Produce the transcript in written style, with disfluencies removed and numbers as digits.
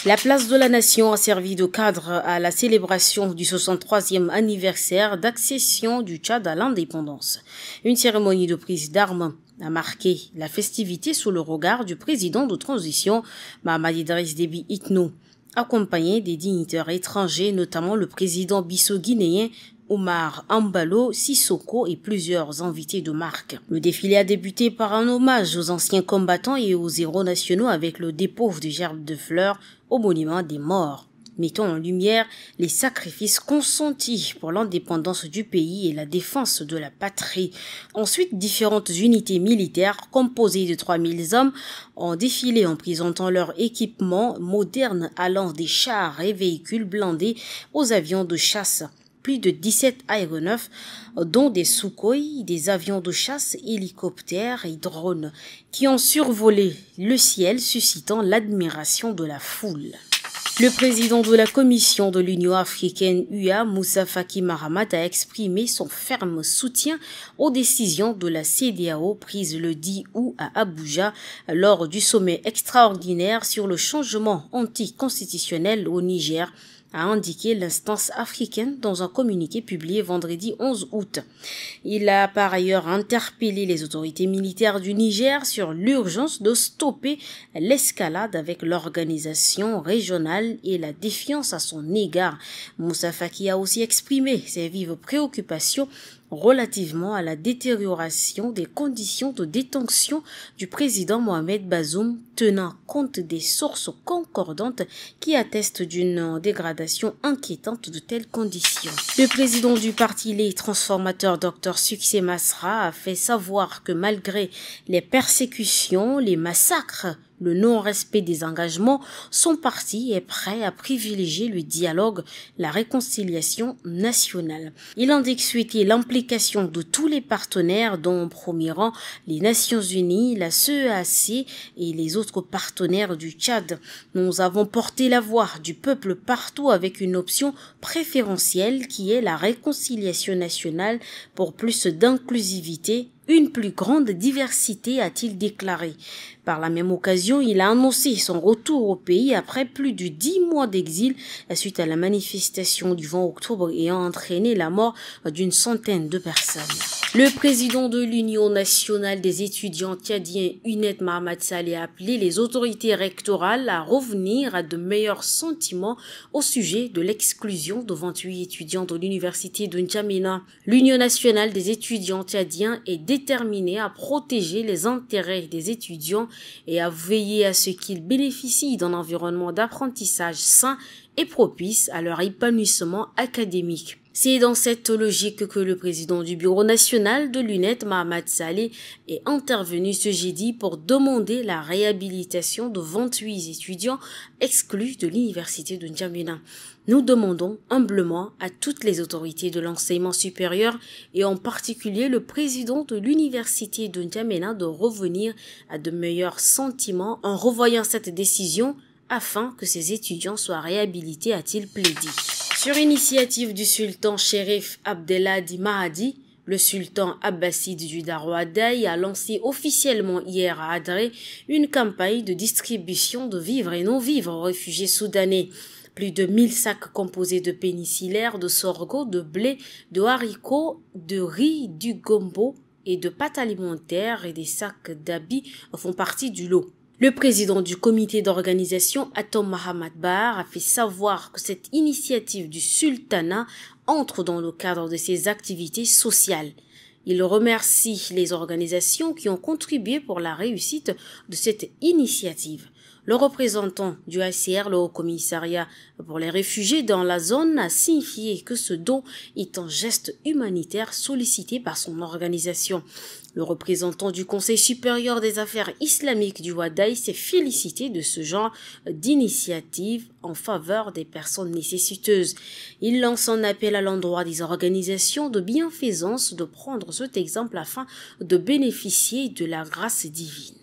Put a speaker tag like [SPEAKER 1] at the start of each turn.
[SPEAKER 1] La place de la Nation a servi de cadre à la célébration du 63e anniversaire d'accession du Tchad à l'indépendance. Une cérémonie de prise d'armes a marqué la festivité sous le regard du président de transition, Mahamat Idriss Déby Itno, accompagné des dignitaires étrangers, notamment le président bissau-guinéen Omar Embalo Sissoko et plusieurs invités de marque. Le défilé a débuté par un hommage aux anciens combattants et aux héros nationaux avec le dépôt de gerbes de fleurs au monument des morts, mettant en lumière les sacrifices consentis pour l'indépendance du pays et la défense de la patrie. Ensuite, différentes unités militaires composées de 3000 hommes ont défilé en présentant leur équipement moderne allant des chars et véhicules blindés aux avions de chasse. Plus de 17 aéronefs, dont des Sukhoi, des avions de chasse, hélicoptères et drones, qui ont survolé le ciel, suscitant l'admiration de la foule. Le président de la Commission de l'Union africaine UA, Moussa Faki Mahamat, a exprimé son ferme soutien aux décisions de la CEDEAO prises le 10 août à Abuja lors du sommet extraordinaire sur le changement anticonstitutionnel au Niger, a indiqué l'instance africaine dans un communiqué publié vendredi 11 août. Il a par ailleurs interpellé les autorités militaires du Niger sur l'urgence de stopper l'escalade avec l'organisation régionale et la défiance à son égard. Moussa Faki a aussi exprimé ses vives préoccupations relativement à la détérioration des conditions de détention du président Mohamed Bazoum, tenant compte des sources concordantes qui attestent d'une dégradation inquiétante de telles conditions. Le président du parti Les Transformateurs, Dr Succès Masra, a fait savoir que malgré les persécutions, les massacres, le non-respect des engagements, son parti est prêt à privilégier le dialogue, la réconciliation nationale. Il indique souhaiter l'implication de tous les partenaires, dont au premier rang les Nations Unies, la CEAC et les autres partenaires du Tchad. Nous avons porté la voix du peuple partout avec une option préférentielle qui est la réconciliation nationale pour plus d'inclusivité, une plus grande diversité, a-t-il déclaré. Par la même occasion, il a annoncé son retour au pays après plus de 10 mois d'exil suite à la manifestation du 20 octobre ayant entraîné la mort d'une centaine de personnes. Le président de l'Union nationale des étudiants tchadiens, UNED, Mahamat Saleh, a appelé les autorités rectorales à revenir à de meilleurs sentiments au sujet de l'exclusion de 28 étudiants de l'université de N'Djamena. L'Union nationale des étudiants tchadiens est déterminée à protéger les intérêts des étudiants et à veiller à ce qu'ils bénéficient d'un environnement d'apprentissage sain et propice à leur épanouissement académique. C'est dans cette logique que le président du bureau national de l'UNED, Mahamat Saleh, est intervenu ce jeudi pour demander la réhabilitation de 28 étudiants exclus de l'université de N'Djamena. Nous demandons humblement à toutes les autorités de l'enseignement supérieur et en particulier le président de l'université de N'Djamena de revenir à de meilleurs sentiments en revoyant cette décision afin que ces étudiants soient réhabilités, a-t-il plaidé. Sur initiative du sultan Chérif Abdelhadi Mahdi, le sultan abbasside du Darouadaï a lancé officiellement hier à Adré une campagne de distribution de vivres et non-vivres aux réfugiés soudanais. Plus de 1000 sacs composés de pénicellaires, de sorgho, de blé, de haricots, de riz, du gombo et de pâtes alimentaires et des sacs d'habits font partie du lot. Le président du comité d'organisation, Atom Mahamat Bahar, a fait savoir que cette initiative du sultanat entre dans le cadre de ses activités sociales. Il remercie les organisations qui ont contribué pour la réussite de cette initiative. Le représentant du HCR, le Haut-Commissariat pour les réfugiés dans la zone, a signifié que ce don est un geste humanitaire sollicité par son organisation. Le représentant du Conseil supérieur des affaires islamiques du Wadaï s'est félicité de ce genre d'initiative en faveur des personnes nécessiteuses. Il lance un appel à l'endroit des organisations de bienfaisance de prendre cet exemple afin de bénéficier de la grâce divine.